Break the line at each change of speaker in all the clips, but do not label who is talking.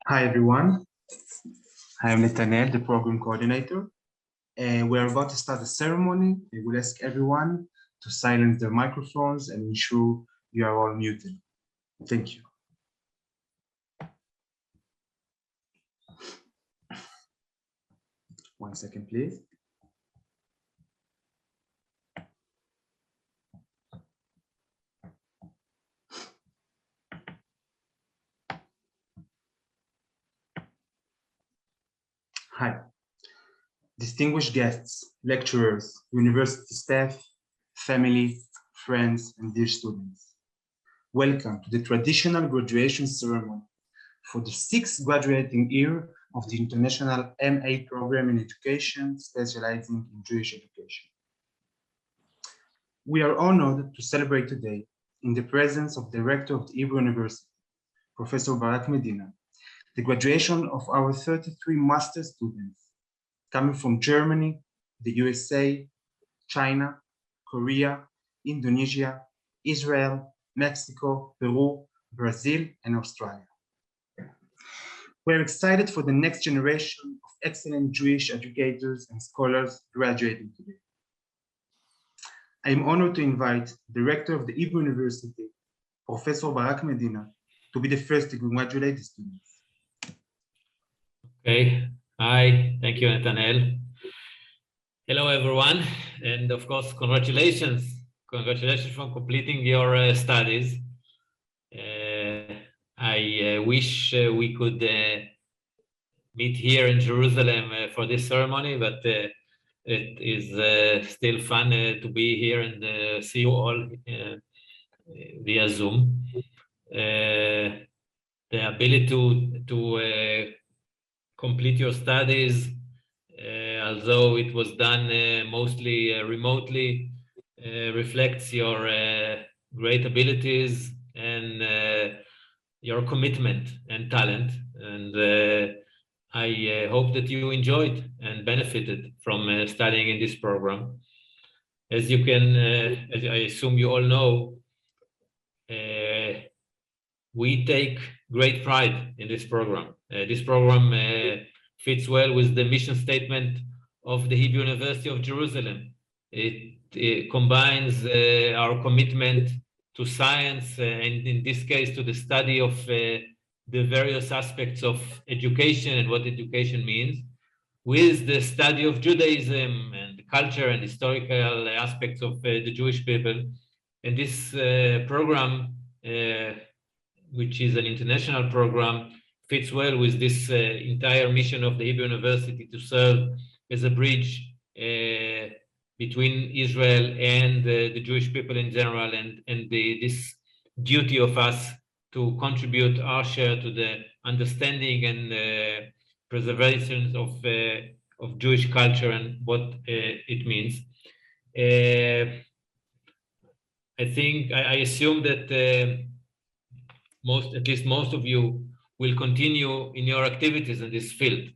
Hi everyone, I am Nathaniel, the program coordinator, and we are about to start the ceremony. I will ask everyone to silence their microphones and ensure you are all muted. Thank you. One second, please. Hi, distinguished guests, lecturers, university staff, family, friends, and dear students. Welcome to the traditional graduation ceremony for the 6th graduating year of the International MA program in education, specializing in Jewish education. We are honored to celebrate today in the presence of the Rector of the Hebrew University, Professor Barak Medina, the graduation of our 33 master students coming from Germany, the USA, China, Korea, Indonesia, Israel, Mexico, Peru, Brazil, and Australia. We're excited for the next generation of excellent Jewish educators and scholars graduating today. I am honored to invite the Rector of the Hebrew University, Professor Barak Medina, to be the first to congratulate the students.
Okay, hi, thank you, Nathaniel. Hello, everyone, and of course, congratulations. Congratulations for completing your studies. I wish we could meet here in Jerusalem for this ceremony, but it is still fun to be here and see you all via Zoom. The ability to complete your studies, although it was done mostly remotely, reflects your great abilities and your commitment and talent. And I hope that you enjoyed and benefited from studying in this program. As you can, as I assume you all know, we take great pride in this program. This program fits well with the mission statement of the Hebrew University of Jerusalem. It combines our commitment to science, and in this case, to the study of the various aspects of education and what education means, with the study of Judaism and culture and historical aspects of the Jewish people. And this program, which is an international program, fits well with this entire mission of the Hebrew University to serve as a bridge between Israel and the Jewish people in general, and this duty of us to contribute our share to the understanding and preservation of Jewish culture and what it means. I assume that at least most of you will continue in your activities in this field.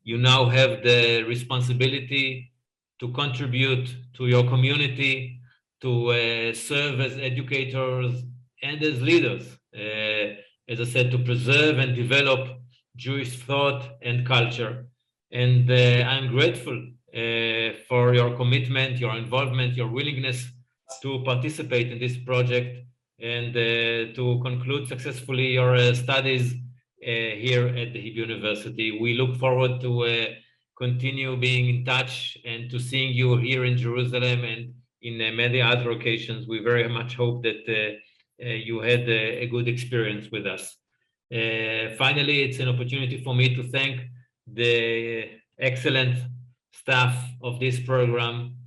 You now have the responsibility to contribute to your community, to serve as educators and as leaders. As I said, to preserve and develop Jewish thought and culture. And I'm grateful for your commitment, your involvement, your willingness to participate in this project and to conclude successfully your studies here at the Hebrew University. We look forward to continue being in touch and to seeing you here in Jerusalem and in many other occasions. We very much hope that you had a good experience with us. Finally, it's an opportunity for me to thank the excellent staff of this program,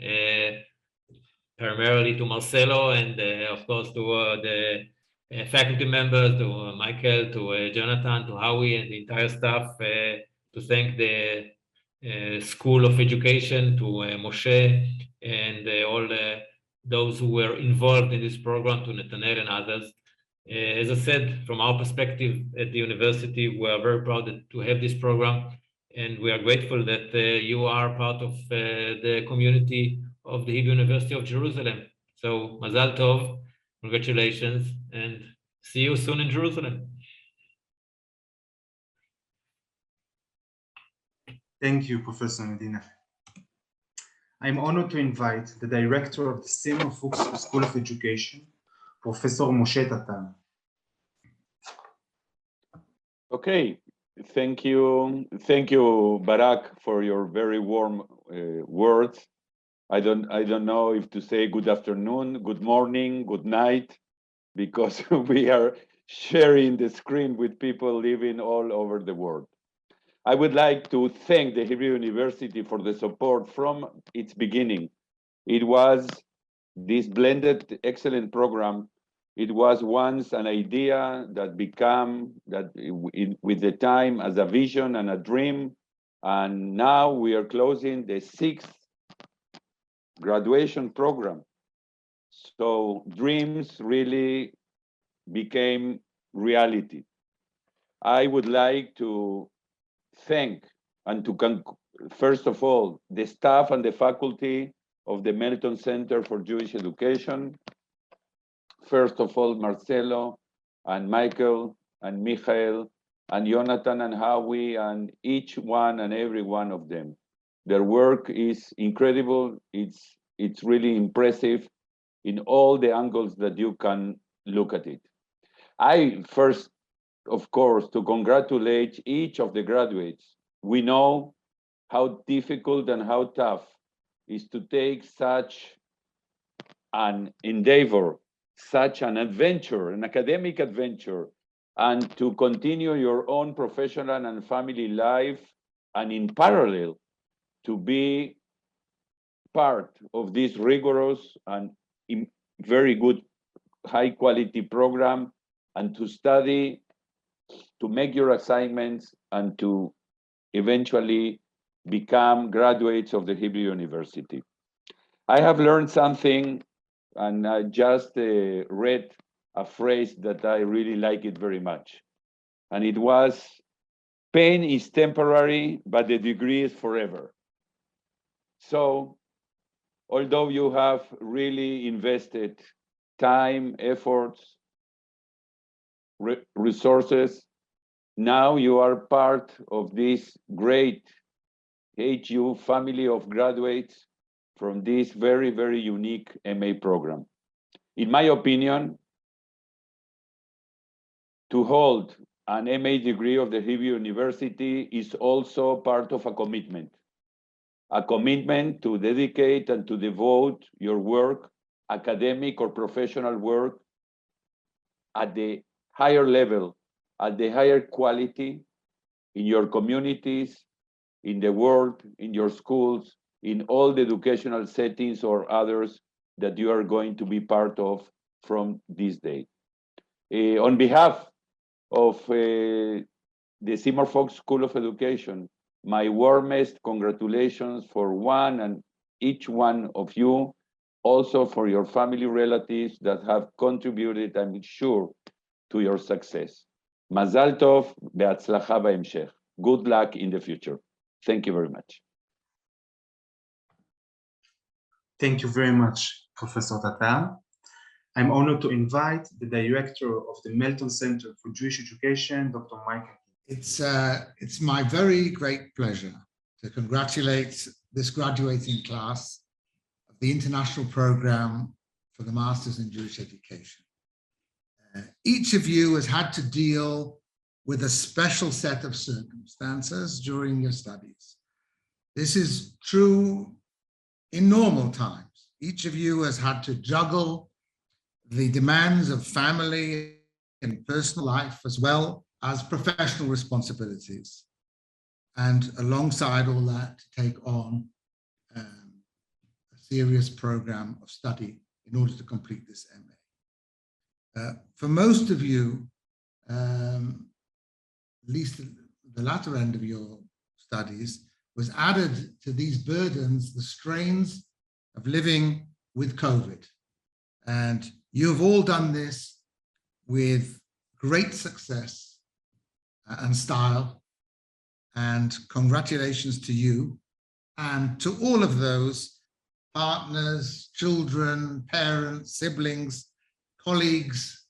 primarily to Marcelo and of course to the faculty members, to Michael, to Jonathan, to Howie and the entire staff, to thank the School of Education, to Moshe and all those who were involved in this program, to Nathaniel and others. As I said, from our perspective at the university, we are very proud to have this program, and we are grateful that you are part of the community of the Hebrew University of Jerusalem. So, Mazal Tov, congratulations, and see you soon in Jerusalem.
Thank you, Professor Medina. I'm honored to invite the director of the Seymour Fuchs School of Education, Professor Moshe Tatar.
Okay, thank you, Barak, for your very warm words. I don't know if to say good afternoon, good morning, good night, because we are sharing the screen with people living all over the world. I would like to thank the Hebrew University for the support from its beginning. It was this blended excellent program. It was once an idea that became with the time as a vision and a dream. And now we are closing the 6th graduation program. So dreams really became reality. I would like to thank and to first of all, the staff and the faculty of the Melton Center for Jewish Education. First of all, Marcelo and Michael and Michael and Jonathan and Howie and each one and every one of them. Their work is incredible. It's really impressive in all the angles that you can look at it. I first, of course, to congratulate each of the graduates. We know how difficult and how tough is to take such an endeavor, such an adventure, an academic adventure, and to continue your own professional and family life, and in parallel, to be part of this rigorous and very good, high quality program, and to study, to make your assignments, and to eventually become graduates of the Hebrew University. I have learned something, and I just read a phrase that I really like it very much. And it was, pain is temporary, but the degree is forever. So, although you have really invested time, efforts, resources, now you are part of this great HU family of graduates from this very, very unique MA program. In my opinion, to hold an MA degree of the Hebrew University is also part of a commitment to dedicate and to devote your work, academic or professional work, at the higher level, at the higher quality in your communities, in the world, in your schools, in all the educational settings or others that you are going to be part of from this day. On behalf of the Seymour Fuchs School of Education, my warmest congratulations for one and each one of you, also for your family relatives that have contributed, I'm sure, to your success. Mazal tov, be'atzlacha b'hemshech. Good luck in the future. Thank you very much.
Thank you very much, Professor Tatar. I'm honored to invite the director of the Melton Center for Jewish Education, Dr. Michael.
It's my very great pleasure to congratulate this graduating class of the International Program for the Masters in Jewish Education. Each of you has had to deal with a special set of circumstances during your studies. This is true in normal times. Each of you has had to juggle the demands of family and personal life as well as professional responsibilities. And alongside all that, to take on a serious program of study in order to complete this MA. For most of you, at least the latter end of your studies, was added to these burdens the strains of living with COVID. And you have all done this with great success and style. And congratulations to you and to all of those partners, children, parents, siblings, colleagues,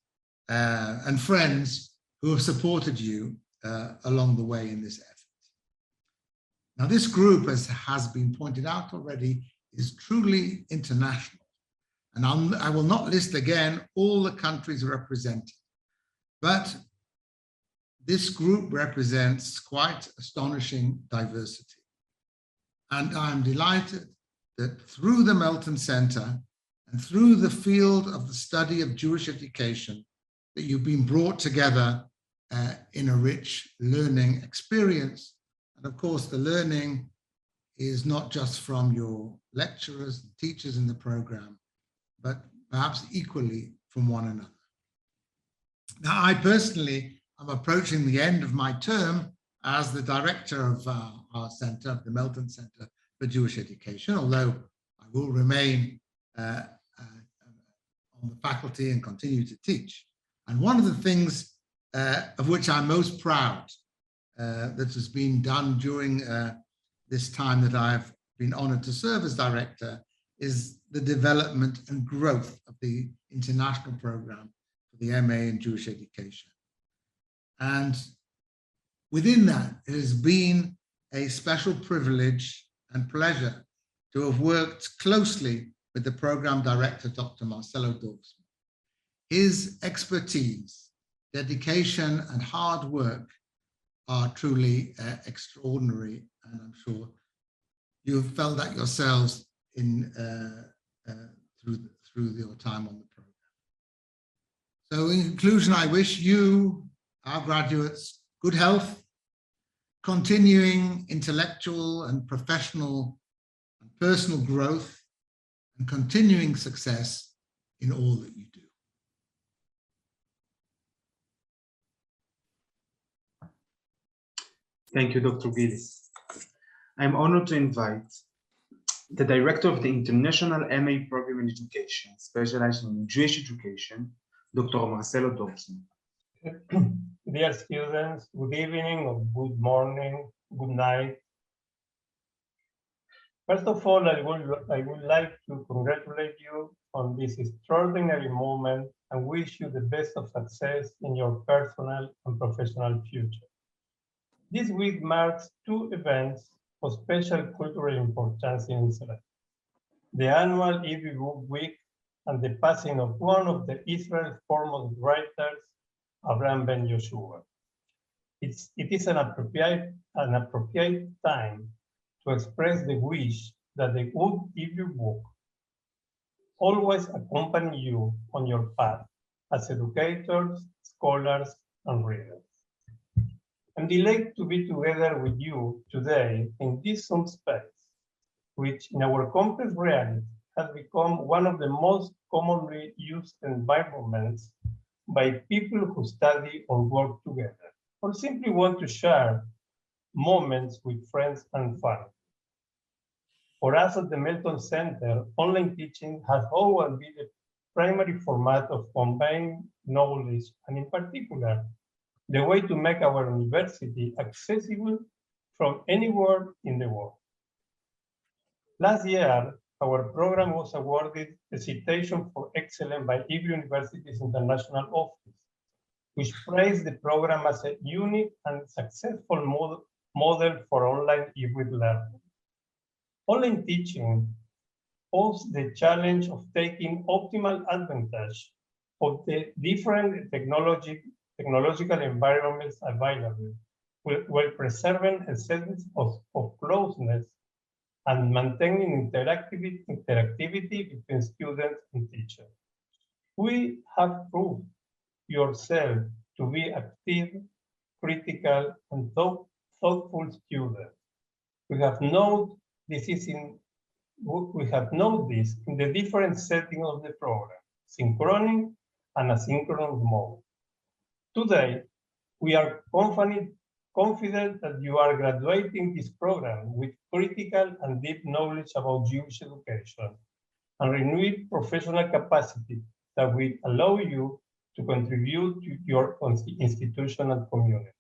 and friends who have supported you along the way in this effort. Now, this group, as has been pointed out already, is truly international. And I will not list again all the countries represented, but this group represents quite astonishing diversity. And I'm delighted that through the Melton Center and through the field of the study of Jewish education, that you've been brought together in a rich learning experience. And of course, the learning is not just from your lecturers and teachers in the program, but perhaps equally from one another. Now, I personally am approaching the end of my term as the director of our center, of the Melton Center for Jewish Education, although I will remain on the faculty and continue to teach. And one of the things of which I'm most proud that has been done during this time that I've been honored to serve as director is the development and growth of the international program for the MA in Jewish Education. And within that, it has been a special privilege and pleasure to have worked closely with the program director, Dr. Marcelo Dorfman. His expertise, dedication, and hard work are truly extraordinary, and I'm sure you have felt that yourselves in through your time on the program. So in conclusion, I wish you, our graduates, good health, continuing intellectual and professional and personal growth, and continuing success in all that you do.
Thank you, Dr. Gillis. I'm honored to invite the director of the International MA Program in Education, specializing in Jewish education, Dr. Marcelo Dorfman.
Dear students, good evening or good morning, good night. First of all, I would like to congratulate you on this extraordinary moment and wish you the best of success in your personal and professional future. This week marks two events of special cultural importance in Israel: the annual Hebrew Book Week and the passing of one of the Israel's foremost writers, Abraham ben Yoshua. It is an appropriate time to express the wish that the good Hebrew book always accompany you on your path as educators, scholars, and readers. I'm delighted to be together with you today in this Zoom space, which in our complex reality has become one of the most commonly used environments by people who study or work together, or simply want to share moments with friends and family. For us at the Melton Center, online teaching has always been the primary format of conveying knowledge, and in particular, the way to make our university accessible from anywhere in the world. Last year, our program was awarded the Citation for Excellence by Hebrew University's International Office, which praised the program as a unique and successful model for online Hebrew learning. Online teaching poses the challenge of taking optimal advantage of the different technological environments available, while preserving a sense of closeness and maintaining interactivity between students and teachers. We have proved yourself to be active, critical, and thoughtful students. We have known this in the different settings of the program, synchronous and asynchronous mode. Today, we are confident that you are graduating this program with critical and deep knowledge about Jewish education and renewed professional capacity that will allow you to contribute to your institution and community.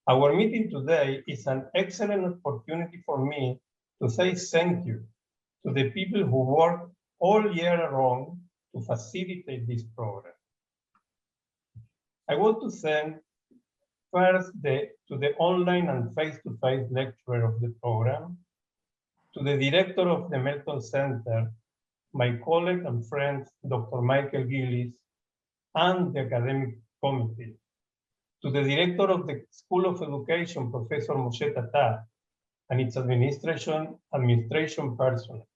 Our meeting today is an excellent opportunity for me to say thank you to the people who work all year round to facilitate this program. I want to thank First, to the online and face-to-face lecturer of the program, to the director of the Melton Center, my colleague and friend, Dr. Michael Gillis, and the academic committee, to the director of the School of Education, Professor Moshe Tata, and its administration personnel,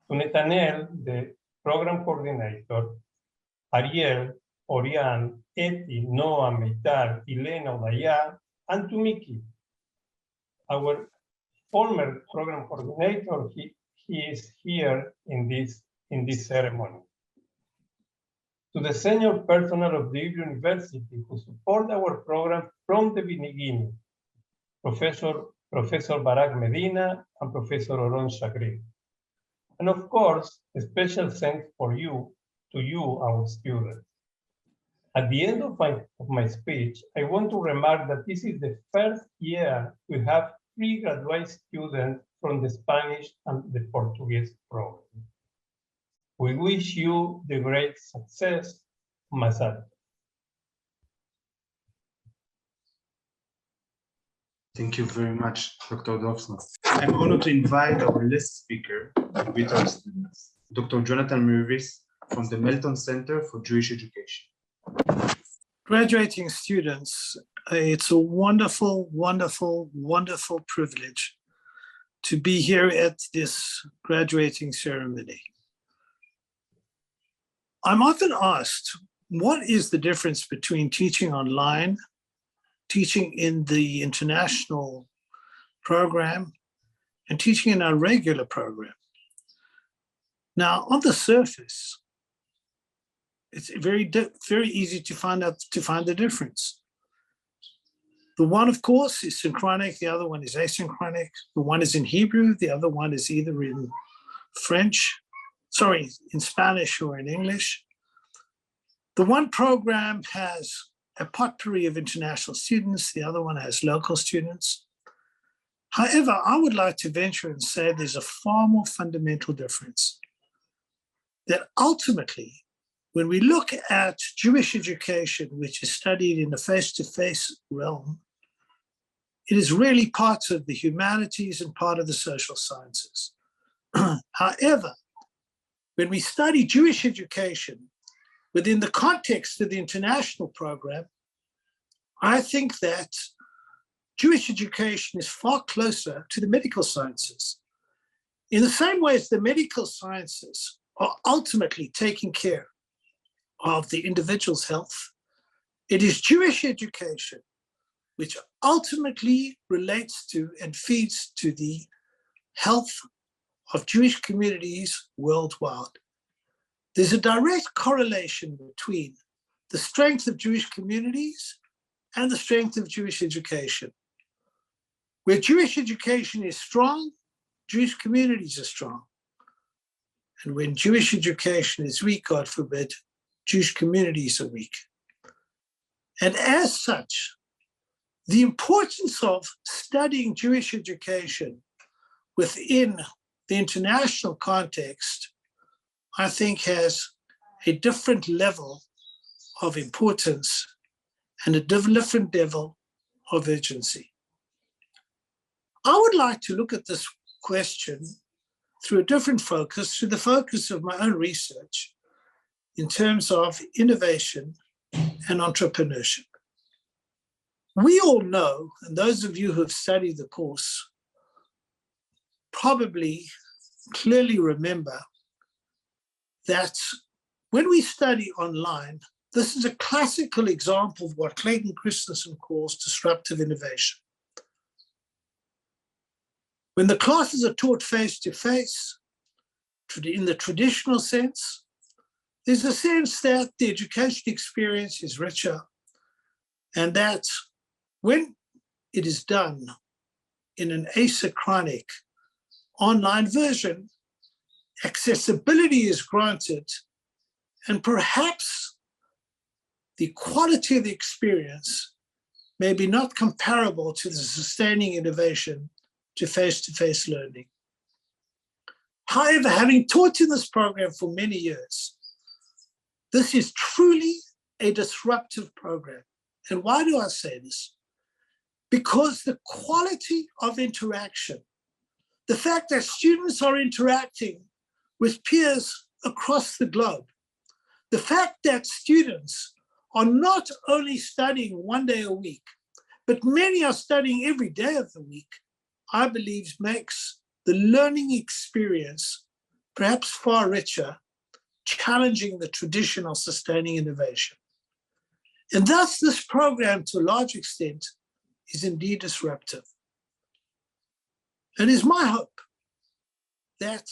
to Netanel, the program coordinator, Ariel, Oriane, Eti, Noah, Meitar, Elena, Odaya, and to Miki, our former program coordinator. He is here in this ceremony. To the senior personnel of the university who support our program from the beginning, Professor Barak Medina and Professor Oron Shagrin. And of course, a special thanks to you, our students. At the end of my speech, I want to remark that this is the first year we have 3 graduate students from the Spanish and the Portuguese program. We wish you the great success, Masad.
Thank you very much, Dr. Dovsner. I'm honored to invite our last speaker with our students, Dr. Jonathan Mervis from the Melton Center for Jewish Education.
Graduating students, it's a wonderful, wonderful, wonderful privilege to be here at this graduating ceremony. I'm often asked, what is the difference between teaching online, teaching in the international program, and teaching in our regular program? Now, on the surface, it's very easy to find the difference. The one, of course, is synchronic, the other one is asynchronic. The one is in Hebrew, the other one is either in in Spanish or in English. The one program has a potpourri of international students, the other one has local students. However, I would like to venture and say there's a far more fundamental difference. That ultimately, when we look at Jewish education, which is studied in the face-to-face realm, it is really part of the humanities and part of the social sciences. However, when we study Jewish education within the context of the international program, I think that Jewish education is far closer to the medical sciences. In the same way as the medical sciences are ultimately taking care of the individual's health, it is Jewish education which ultimately relates to and feeds to the health of Jewish communities worldwide. There's a direct correlation between the strength of Jewish communities and the strength of Jewish education. Where Jewish education is strong, Jewish communities are strong. And when Jewish education is weak, God forbid, Jewish communities are weak. And as such, the importance of studying Jewish education within the international context, I think, has a different level of importance and a different level of urgency. I would like to look at this question through a different focus, through the focus of my own research in terms of innovation and entrepreneurship. We all know, and those of you who have studied the course probably clearly remember that when we study online, this is a classical example of what Clayton Christensen calls disruptive innovation. When the classes are taught face-to-face, in the traditional sense, there's a sense that the education experience is richer, and that when it is done in an asynchronic online version, accessibility is granted, and perhaps the quality of the experience may be not comparable to the sustaining innovation to face-to-face learning. However, having taught in this program for many years, this is truly a disruptive program, And why do I say this? Because the quality of interaction, the fact that students are interacting with peers across the globe, the fact that students are not only studying one day a week, but many are studying every day of the week, I believe makes the learning experience perhaps far richer, challenging the traditional sustaining innovation. And thus this program, to a large extent, is indeed disruptive. It is my hope that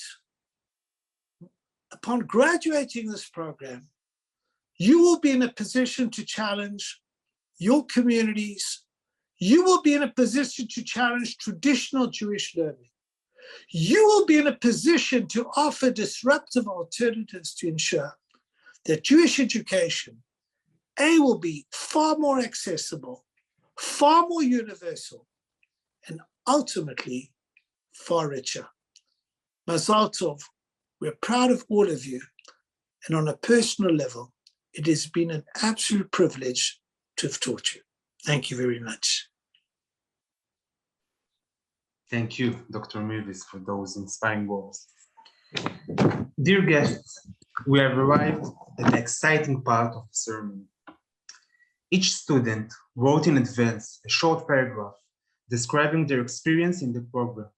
upon graduating this program, you will be in a position to challenge your communities. You will be in a position to challenge traditional Jewish learning. You will be in a position to offer disruptive alternatives to ensure that Jewish education, A, will be far more accessible, far more universal, and ultimately far richer. Mazal Tov, we're proud of all of you. And on a personal level, it has been an absolute privilege to have taught you. Thank you very much.
Thank you, Dr. Mirvis, for those inspiring words. Dear guests, we have arrived at the exciting part of the ceremony. Each student wrote in advance a short paragraph describing their experience in the program.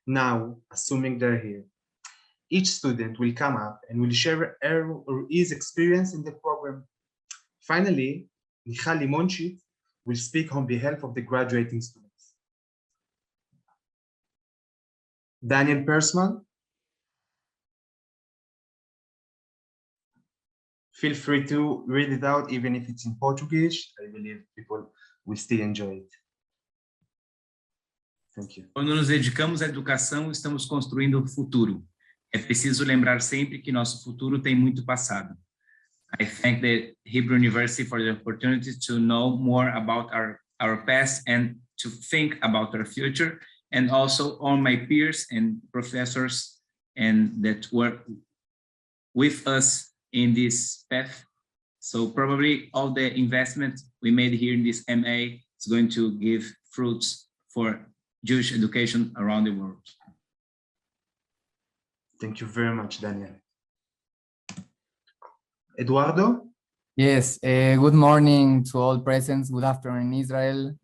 Now, assuming they're here, each student will come up and will share her or his experience in the program. Finally, Michal Limonchit will speak on behalf of the graduating students. Daniel Persman, feel free to read it out, even if it's in Portuguese. I believe people will still enjoy it. Thank you.
Quando nos dedicamos à educação, estamos construindo o futuro. É preciso lembrar sempre que nosso futuro tem muito passado. I thank the Hebrew University for the opportunity to know more about our past and to think about our future, and also all my peers and professors and that work with us in this path. So probably all the investment we made here in this MA is going to give fruits for Jewish education around the world.
Thank you very much, Daniel. Eduardo?
Yes, good morning to all present. Good afternoon, Israel.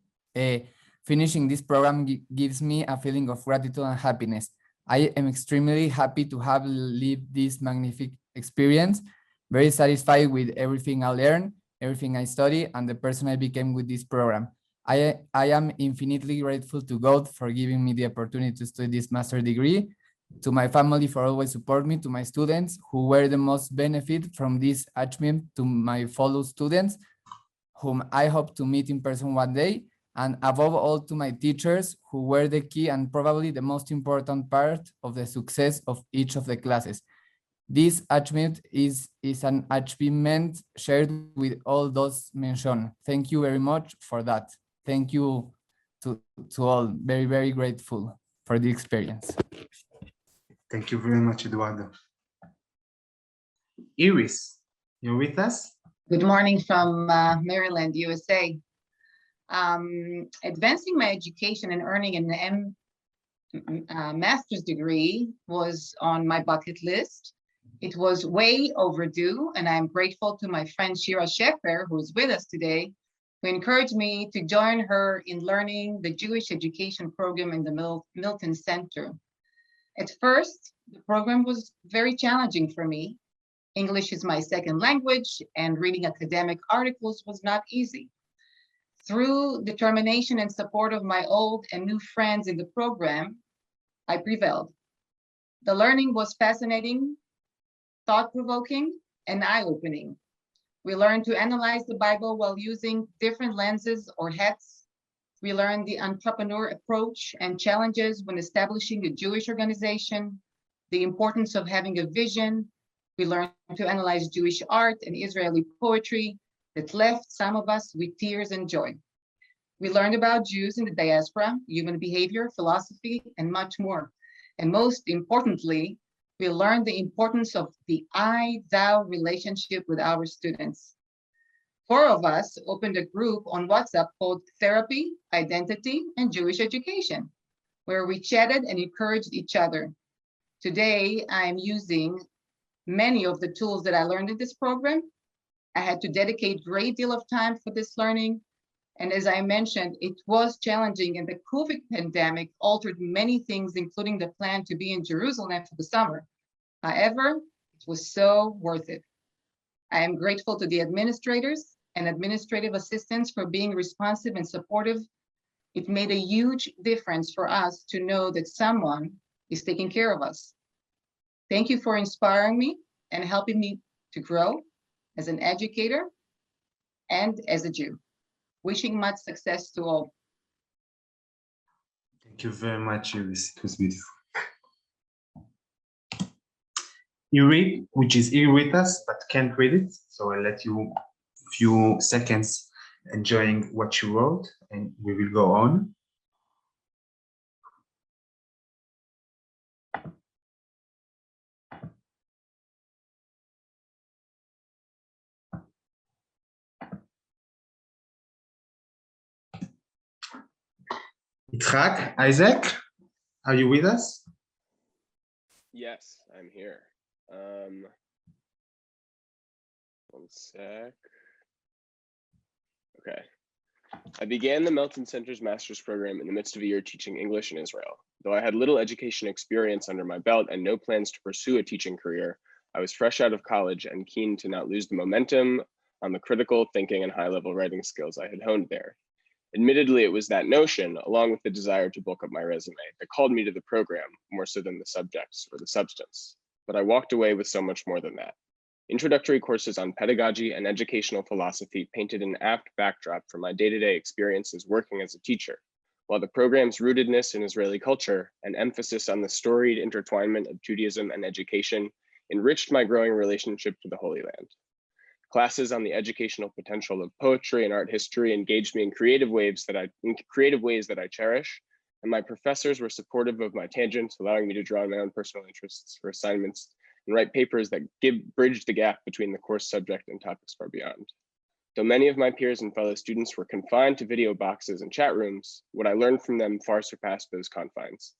Finishing this program gives me a feeling of gratitude and happiness. I am extremely happy to have lived this magnificent experience, very satisfied with everything I learned, everything I studied, and the person I became with this program. I am infinitely grateful to God for giving me the opportunity to study this master's degree, to my family for always support me, to my students who were the most benefit from this achievement, to my fellow students whom I hope to meet in person one day, and above all to my teachers who were the key and probably the most important part of the success of each of the classes. This achievement is an achievement shared with all those mentioned. Thank you very much for that. Thank you to all. Very, very grateful for the experience.
Thank you very much, Eduardo. Iris, you're with us?
Good morning from Maryland, USA. Advancing my education and earning an master's degree was on my bucket list. It was way overdue, and I'm grateful to my friend Shira Sheffer, who is with us today, who encouraged me to join her in learning the Jewish education program in the Milton Center. At first, the program was very challenging for me. English is my second language, and reading academic articles was not easy. Through determination and support of my old and new friends in the program, I prevailed. The learning was fascinating, thought-provoking, and eye-opening. We learned to analyze the Bible while using different lenses or hats. We learned the entrepreneur approach and challenges when establishing a Jewish organization, the importance of having a vision. We learned to analyze Jewish art and Israeli poetry that left some of us with tears and joy. We learned about Jews in the diaspora, human behavior, philosophy, and much more. And most importantly, we learned the importance of the I-thou relationship with our students. 4 of us opened a group on WhatsApp called Therapy, Identity, and Jewish Education, where we chatted and encouraged each other. Today, I'm using many of the tools that I learned in this program. I had to dedicate a great deal of time for this learning. And as I mentioned, it was challenging, and the COVID pandemic altered many things, including the plan to be in Jerusalem for the summer. However, it was so worth it. I am grateful to the administrators and administrative assistants for being responsive and supportive. It made a huge difference for us to know that someone is taking care of us. Thank you for inspiring me and helping me to grow as an educator and as a Jew. Wishing much success to all.
Thank you very much, Iris. It was beautiful. You read, which is here with us, but can't read it. So I'll let you a few seconds enjoying what you wrote, and we will go on. Yitzhak, Isaac, are you with us?
Yes, I'm here. One sec. Okay. I began the Melton Center's master's program in the midst of a year teaching English in Israel. Though I had little education experience under my belt and no plans to pursue a teaching career, I was fresh out of college and keen to not lose the momentum on the critical thinking and high-level writing skills I had honed there. Admittedly, it was that notion, along with the desire to bulk up my resume, that called me to the program more so than the subjects or the substance. But I walked away with so much more than that. Introductory courses on pedagogy and educational philosophy painted an apt backdrop for my day-to-day experiences working as a teacher, while the program's rootedness in Israeli culture and emphasis on the storied intertwinement of Judaism and education enriched my growing relationship to the Holy Land. Classes on the educational potential of poetry and art history engaged me in creative ways that I cherish, and my professors were supportive of my tangents, allowing me to draw on my own personal interests for assignments and write papers that bridge the gap between the course subject and topics far beyond. Though many of my peers and fellow students were confined to video boxes and chat rooms, what I learned from them far surpassed those confines.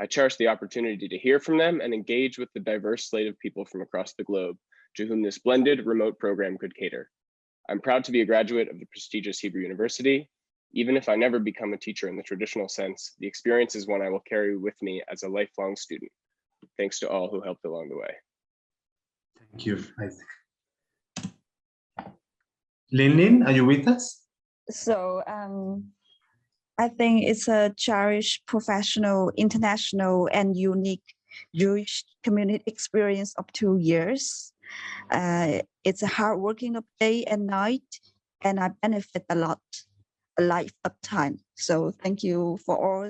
I cherish the opportunity to hear from them and engage with the diverse slate of people from across the globe to whom this blended remote program could cater. I'm proud to be a graduate of the prestigious Hebrew University. Even if I never become a teacher in the traditional sense, the experience is one I will carry with me as a lifelong student. Thanks to all who helped along the way.
Thank you, Isaac. Lin, are you with us?
So I think it's a cherished, professional, international, and unique Jewish community experience of 2 years. It's a hard working of day and night, and I benefit a lot, a lifetime. So thank you for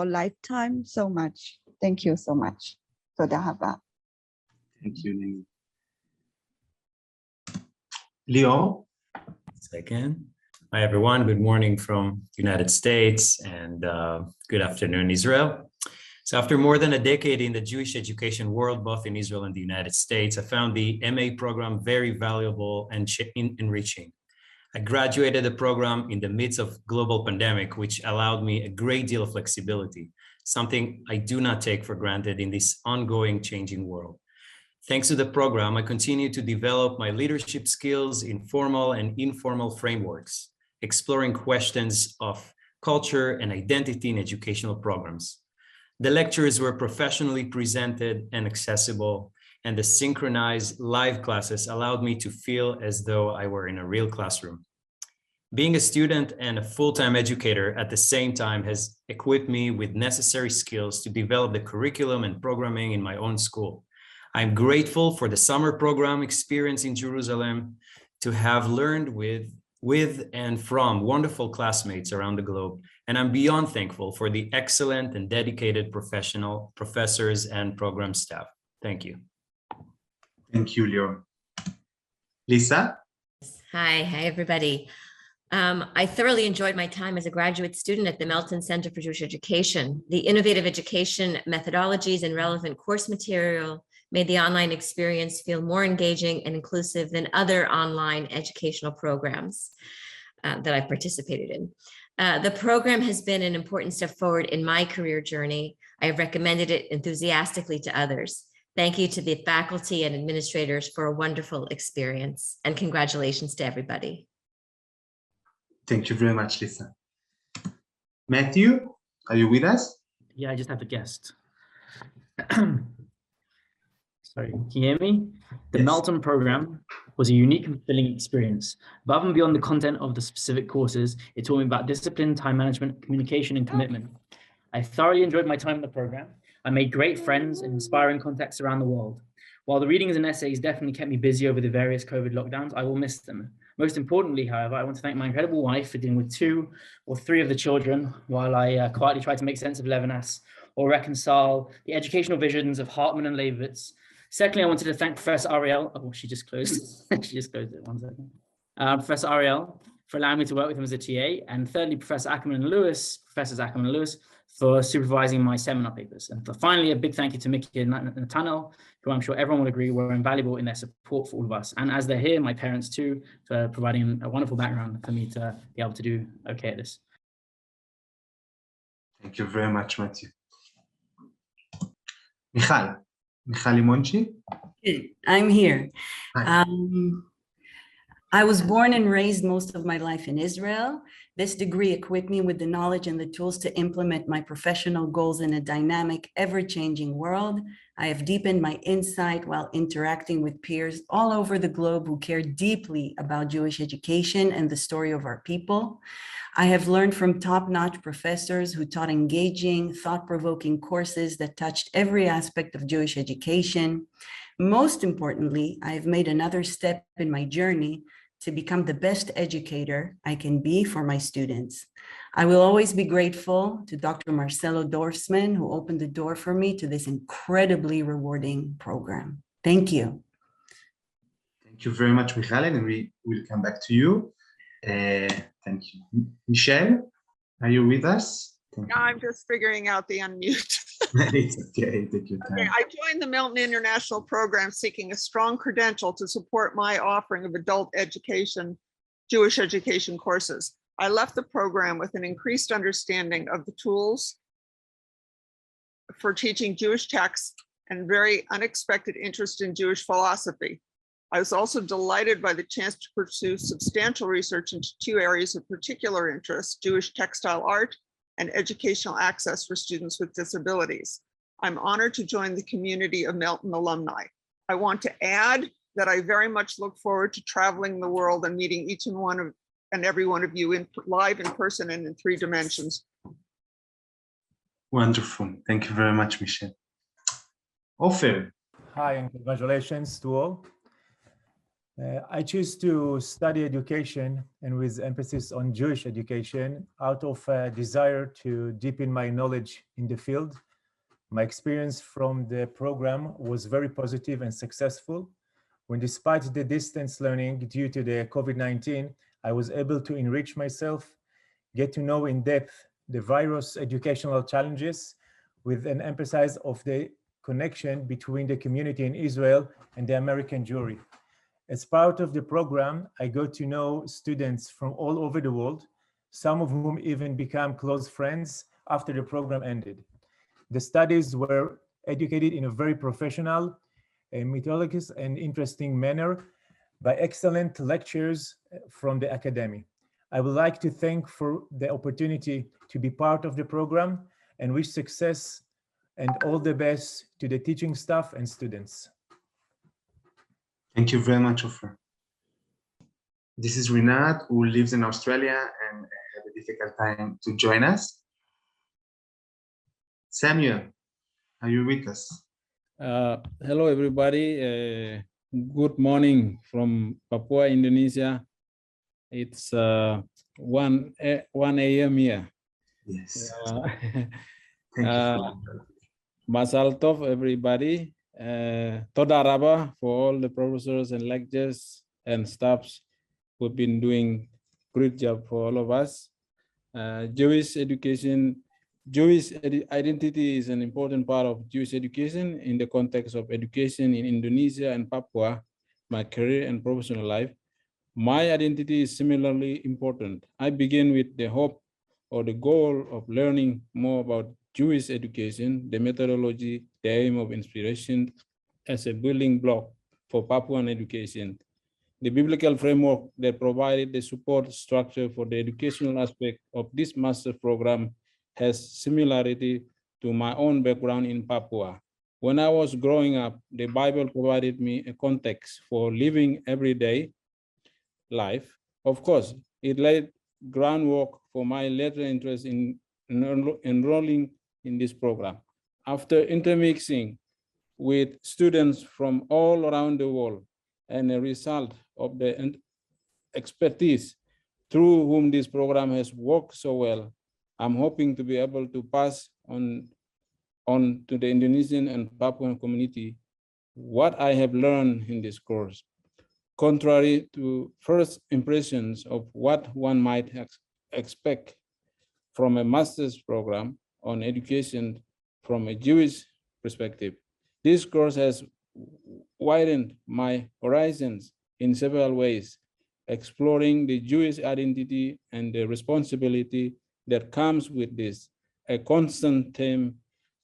lifetime so much. Thank you so much. Toda haba.
Thank you, Lin. Leo.
Second. Hi, everyone. Good morning from the United States and good afternoon, Israel. So after more than a decade in the Jewish education world, both in Israel and the United States, I found the MA program very valuable and enriching. I graduated the program in the midst of global pandemic, which allowed me a great deal of flexibility, something I do not take for granted in this ongoing changing world. Thanks to the program, I continue to develop my leadership skills in formal and informal frameworks, exploring questions of culture and identity in educational programs. The lectures were professionally presented and accessible, and the synchronized live classes allowed me to feel as though I were in a real classroom. Being a student and a full-time educator at the same time has equipped me with necessary skills to develop the curriculum and programming in my own school. I'm grateful for the summer program experience in Jerusalem, to have learned with and from wonderful classmates around the globe. And I'm beyond thankful for the excellent and dedicated professional professors and program staff. Thank you.
Thank you, Leo. Lisa?
Hi, everybody. I thoroughly enjoyed my time as a graduate student at the Melton Center for Jewish Education. The innovative education methodologies and relevant course material made the online experience feel more engaging and inclusive than other online educational programs that I've participated in. The program has been an important step forward in my career journey. I have recommended it enthusiastically to others. Thank you to the faculty and administrators for a wonderful experience, and congratulations to everybody.
Thank you very much, Lisa. Matthew, are you with us?
Yeah, I just have a guest. Sorry, can you hear me? The Melton program was a unique and fulfilling experience. Above and beyond the content of the specific courses, it taught me about discipline, time management, communication, and commitment. I thoroughly enjoyed my time in the program. I made great friends and inspiring contacts around the world. While the readings and essays definitely kept me busy over the various COVID lockdowns, I will miss them. Most importantly, however, I want to thank my incredible wife for dealing with 2 or 3 of the children while I quietly tried to make sense of Levinas or reconcile the educational visions of Hartman and Leibovitz. Secondly, I wanted to thank Professor Ariel. Oh, she just closed. She just closed it. 1 second. Professor Ariel for allowing me to work with him as a TA. And thirdly, Professors Ackerman and Lewis for supervising my seminar papers. And finally, a big thank you to Mickey and Nathaniel, who I'm sure everyone will agree were invaluable in their support for all of us. And as they're here, my parents too, for providing a wonderful background for me to be able to do okay at this.
Thank you very much, Matthew. Michal Limonchi.
I'm here. I was born and raised most of my life in Israel. This degree equipped me with the knowledge and the tools to implement my professional goals in a dynamic, ever-changing world. I have deepened my insight while interacting with peers all over the globe who care deeply about Jewish education and the story of our people. I have learned from top-notch professors who taught engaging, thought-provoking courses that touched every aspect of Jewish education. Most importantly, I have made another step in my journey to become the best educator I can be for my students. I will always be grateful to Dr. Marcelo Dorfman, who opened the door for me to this incredibly rewarding program. Thank you.
Thank you very much, Michal, and we will come back to you. Thank you. Michelle, are you with us?
I'm just figuring out the unmute.
It's okay, take your time.
Okay, I joined the Melton International Program seeking a strong credential to support my offering of adult education, Jewish education courses. I left the program with an increased understanding of the tools for teaching Jewish texts and very unexpected interest in Jewish philosophy. I was also delighted by the chance to pursue substantial research into 2 areas of particular interest, Jewish textile art and educational access for students with disabilities. I'm honored to join the community of Melton alumni. I want to add that I very much look forward to traveling the world and meeting each and every one of you live in person and in 3 dimensions.
Wonderful. Thank you very much, Michelle. Ofer.
Hi, and congratulations to all. I choose to study education and with emphasis on Jewish education out of a desire to deepen my knowledge in the field. My experience from the program was very positive and successful. When despite the distance learning due to the COVID-19, I was able to enrich myself, get to know in depth the various educational challenges with an emphasis of the connection between the community in Israel and the American Jewry. As part of the program, I got to know students from all over the world, some of whom even became close friends after the program ended. The studies were educated in a very professional, methodological, and interesting manner by excellent lecturers from the academy. I would like to thank for the opportunity to be part of the program and wish success and all the best to the teaching staff and students.
Thank you very much, Ofer. This is Rinat, who lives in Australia and had a difficult time to join us. Samuel, are you with us?
Hello, everybody. Good morning from Papua, Indonesia. It's 1 a.m. here.
Yes.
Masal Tov, everybody. Toda Raba for all the professors and lecturers and staffs who've been doing great job for all of us. Jewish education Jewish identity is an important part of Jewish education in the context of education in Indonesia and Papua, my career and professional life. My identity is similarly important. I begin with the hope or the goal of learning more about Jewish education, the methodology, the aim of inspiration as a building block for Papuan education. The biblical framework that provided the support structure for the educational aspect of this master's program has similarity to my own background in Papua. When I was growing up, the Bible provided me a context for living everyday life. Of course, it laid groundwork for my later interest in enrolling in this program. After intermixing with students from all around the world and a result of the expertise through whom this program has worked so well, I'm hoping to be able to pass on to the Indonesian and Papuan community what I have learned in this course. Contrary to first impressions of what one might expect from a master's program on education from a Jewish perspective, this course has widened my horizons in several ways, exploring the Jewish identity and the responsibility that comes with this. A constant theme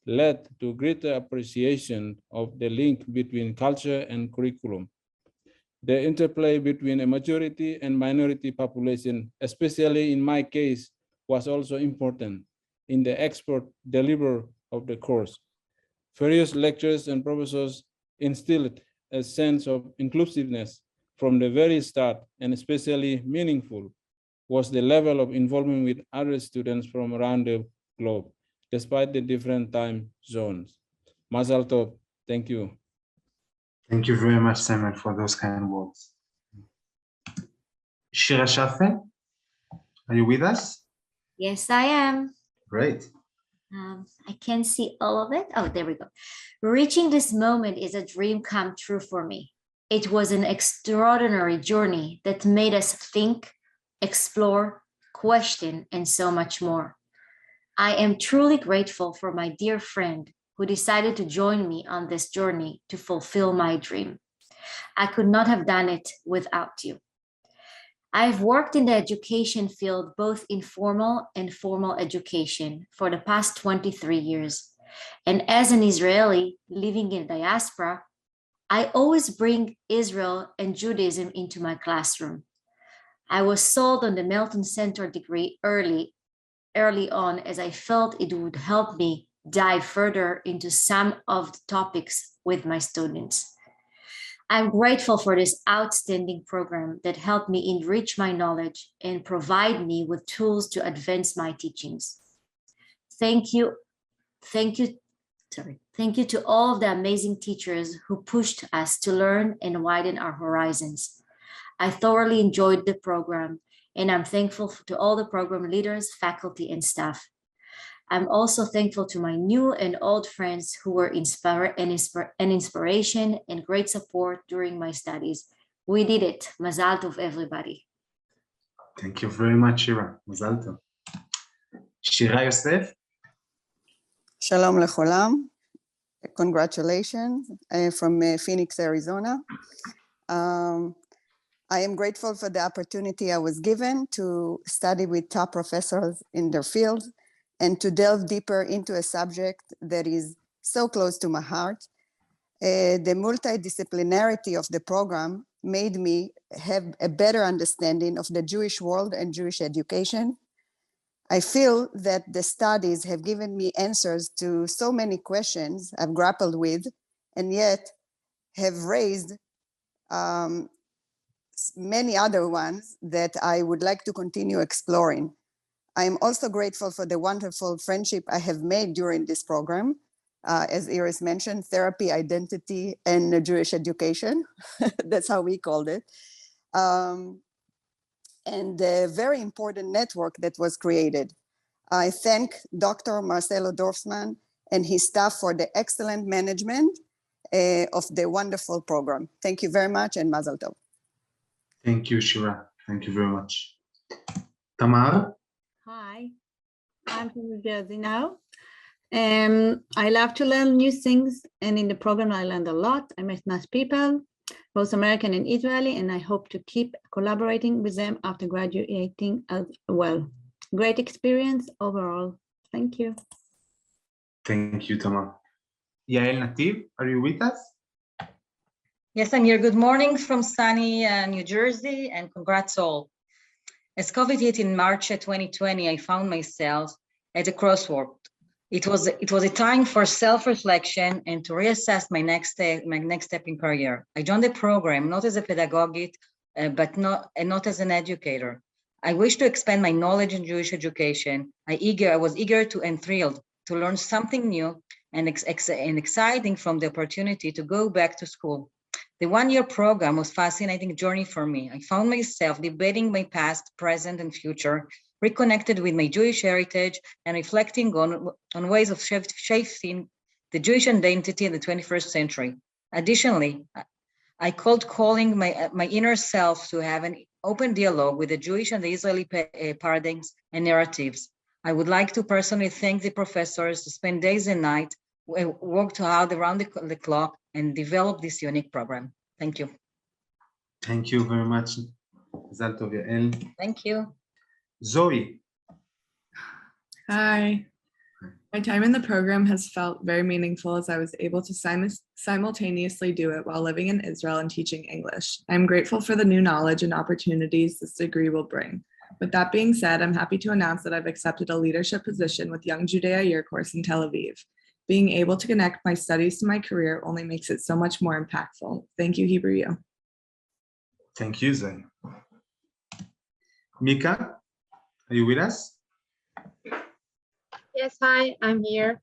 led to greater appreciation of the link between culture and curriculum. The interplay between a majority and minority population, especially in my case, was also important in the expert delivery of the course. Various lectures and professors instilled a sense of inclusiveness from the very start, and especially meaningful was the level of involvement with other students from around the globe, despite the different time zones. Mazal tov. Thank you.
Thank you very much, Samuel, for those kind words. Shira Shafe, are you with us?
Yes, I am.
Great.
I can't see all of it. Oh, there we go. Reaching this moment is a dream come true for me. It was an extraordinary journey that made us think, explore, question, and so much more. I am truly grateful for my dear friend who decided to join me on this journey to fulfill my dream. I could not have done it without you. I've worked in the education field, both informal and formal education, for the past 23 years. And as an Israeli living in diaspora, I always bring Israel and Judaism into my classroom. I was sold on the Melton Center degree early on, as I felt it would help me dive further into some of the topics with my students. I'm grateful for this outstanding program that helped me enrich my knowledge and provide me with tools to advance my teachings. Thank you to all of the amazing teachers who pushed us to learn and widen our horizons. I thoroughly enjoyed the program, and I'm thankful to all the program leaders, faculty, and staff. I'm also thankful to my new and old friends who were an inspiration and great support during my studies. We did it. Mazal tov, everybody.
Thank you very much, Shira. Mazal tov. Shira Yosef.
Shalom lecholam. Congratulations from Phoenix, Arizona. I am grateful for the opportunity I was given to study with top professors in their field and to delve deeper into a subject that is so close to my heart. The multidisciplinarity of the program made me have a better understanding of the Jewish world and Jewish education. I feel that the studies have given me answers to so many questions I've grappled with, and yet have raised many other ones that I would like to continue exploring. I am also grateful for the wonderful friendship I have made during this program. As Iris mentioned, therapy, identity, and Jewish education. That's how we called it. And the very important network that was created. I thank Dr. Marcelo Dorfman and his staff for the excellent management of the wonderful program. Thank you very much, and Mazel Tov.
Thank you, Shira. Thank you very much. Tamar?
Hi. I'm from New Jersey now. I love to learn new things, and in the program I learned a lot. I met nice people, both American and Israeli, and I hope to keep collaborating with them after graduating as well. Great experience overall. Thank you.
Thank you, Tamar. Yael Nativ, are you with us?
Yes, I'm here. Good morning from sunny New Jersey, and congrats all. As COVID hit in March 2020, I found myself at a crossroad. It was a time for self-reflection and to reassess my next step in career. I joined the program not as a pedagogist, but not as an educator. I wish to expand my knowledge in Jewish education. I was eager and thrilled to learn something new and exciting from the opportunity to go back to school. The one-year program was a fascinating journey for me. I found myself debating my past, present, and future, reconnected with my Jewish heritage, and reflecting on ways of shaping the Jewish identity in the 21st century. Additionally, I calling my inner self to have an open dialogue with the Jewish and the Israeli paradigms and narratives. I would like to personally thank the professors to spend days and nights, worked hard around the clock, and develop this unique program. Thank you.
Thank you very much, Mazal Tov, Yael.
Thank you.
Zoe.
Hi. My time in the program has felt very meaningful as I was able to simultaneously do it while living in Israel and teaching English. I'm grateful for the new knowledge and opportunities this degree will bring. With that being said, I'm happy to announce that I've accepted a leadership position with Young Judea Year course in Tel Aviv. Being able to connect my studies to my career only makes it so much more impactful. Thank you, Hebrew U.
Thank you, Zoe. Mika, are you with us?
Yes, hi, I'm here.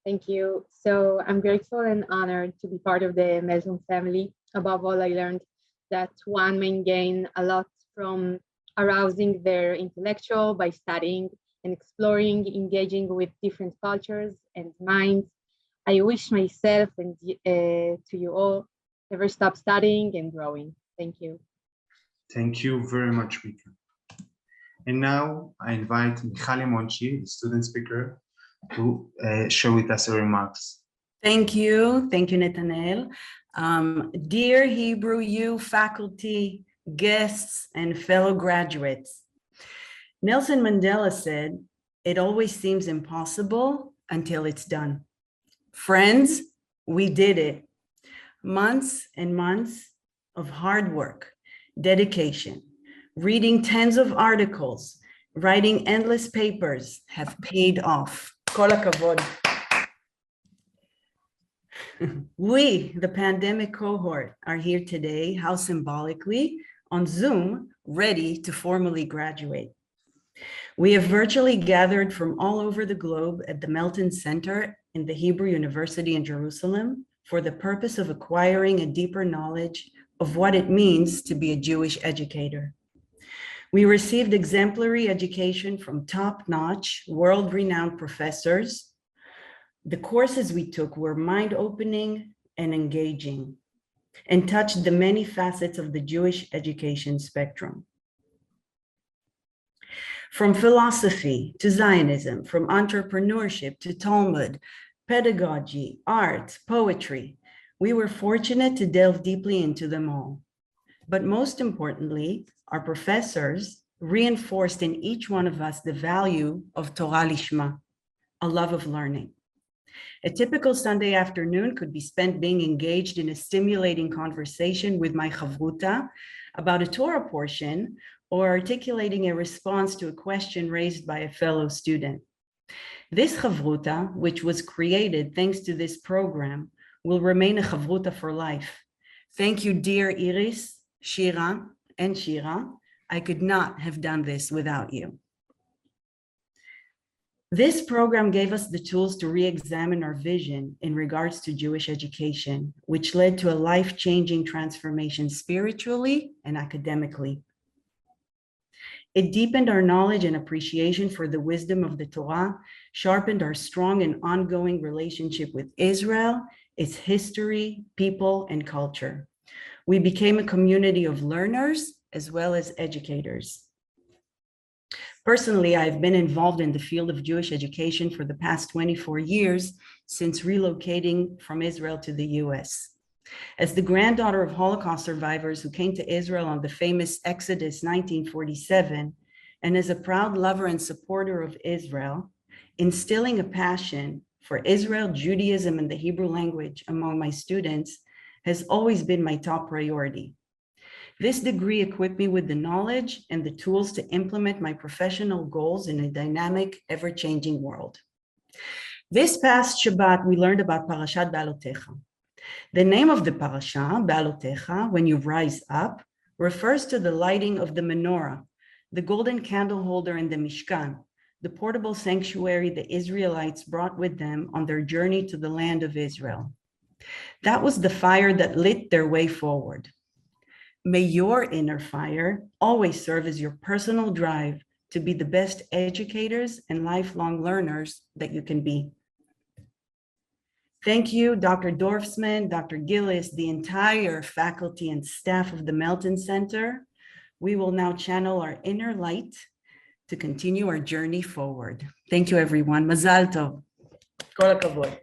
Thank you. So I'm grateful and honored to be part of the Melton family. Above all, I learned that one may gain a lot from arousing their intellectual by studying and exploring, engaging with different cultures and minds. I wish myself and to you all never stop studying and growing. Thank you.
Thank you very much, Mika. And now I invite Michal Monchi, the student speaker, to share with us her remarks.
Thank you. Thank you, Netanel. Dear Hebrew U faculty, guests, and fellow graduates, Nelson Mandela said, "It always seems impossible until it's done." Friends, we did it. Months and months of hard work, dedication, reading tens of articles, writing endless papers have paid off. Kol hakavod. We, the pandemic cohort, are here today, how symbolically, on Zoom, ready to formally graduate. We have virtually gathered from all over the globe at the Melton Center in the Hebrew University in Jerusalem for the purpose of acquiring a deeper knowledge of what it means to be a Jewish educator. We received exemplary education from top-notch, world-renowned professors. The courses we took were mind-opening and engaging and touched the many facets of the Jewish education spectrum. From philosophy to Zionism, from entrepreneurship to Talmud, pedagogy, art, poetry, we were fortunate to delve deeply into them all. But most importantly, our professors reinforced in each one of us the value of Torah Lishma, a love of learning. A typical Sunday afternoon could be spent being engaged in a stimulating conversation with my chavruta about a Torah portion or articulating a response to a question raised by a fellow student. This chavruta, which was created thanks to this program, will remain a chavruta for life. Thank you, dear Iris, Shira, and Shira. I could not have done this without you. This program gave us the tools to re-examine our vision in regards to Jewish education, which led to a life-changing transformation spiritually and academically. It deepened our knowledge and appreciation for the wisdom of the Torah, sharpened our strong and ongoing relationship with Israel, its history, people, and culture. We became a community of learners as well as educators. Personally, I've been involved in the field of Jewish education for the past 24 years since relocating from Israel to the US. As the granddaughter of Holocaust survivors who came to Israel on the famous Exodus 1947, and as a proud lover and supporter of Israel, instilling a passion for Israel, Judaism, and the Hebrew language among my students has always been my top priority. This degree equipped me with the knowledge and the tools to implement my professional goals in a dynamic, ever-changing world. This past Shabbat, we learned about Parashat Be'alotecha. The name of the parasha, Be'alotecha, when you rise up, refers to the lighting of the menorah, the golden candle holder in the Mishkan, the portable sanctuary the Israelites brought with them on their journey to the land of Israel. That was the fire that lit their way forward. May your inner fire always serve as your personal drive to be the best educators and lifelong learners that you can be. Thank you, Dr. Dorfsman, Dr. Gillis, the entire faculty and staff of the Melton Center. We will now channel our inner light to continue our journey forward. Thank you, everyone. Mazal tov. Kol hakavod.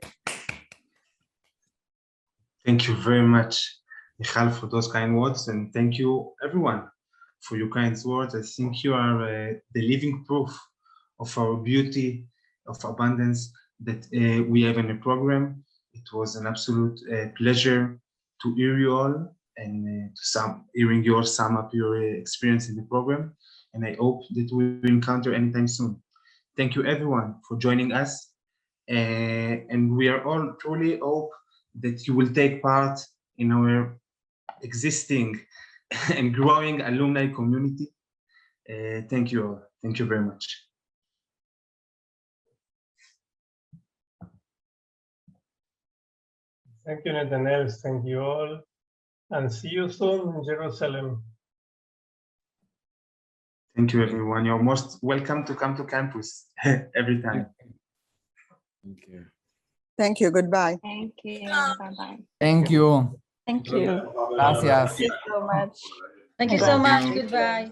Thank you very much, Michal, for those kind words, and thank you, everyone, for your kind words. I think you are the living proof of our beauty, of abundance that we have in the program. It was an absolute pleasure to hear you all and hearing your sum up your experience in the program. And I hope that we will encounter anytime soon. Thank you, everyone, for joining us. And we are all truly hope that you will take part in our existing and growing alumni community. Thank you all. Thank you very much.
Thank you, Nathaniel. Thank you all. And see you soon in Jerusalem.
Thank you, everyone. You're most welcome to come to campus every time.
Thank you.
Thank you. Goodbye.
Thank you. Bye-bye.
Thank you.
Thank you.
Gracias.
Thank you so much.
Thank you so much. Goodbye.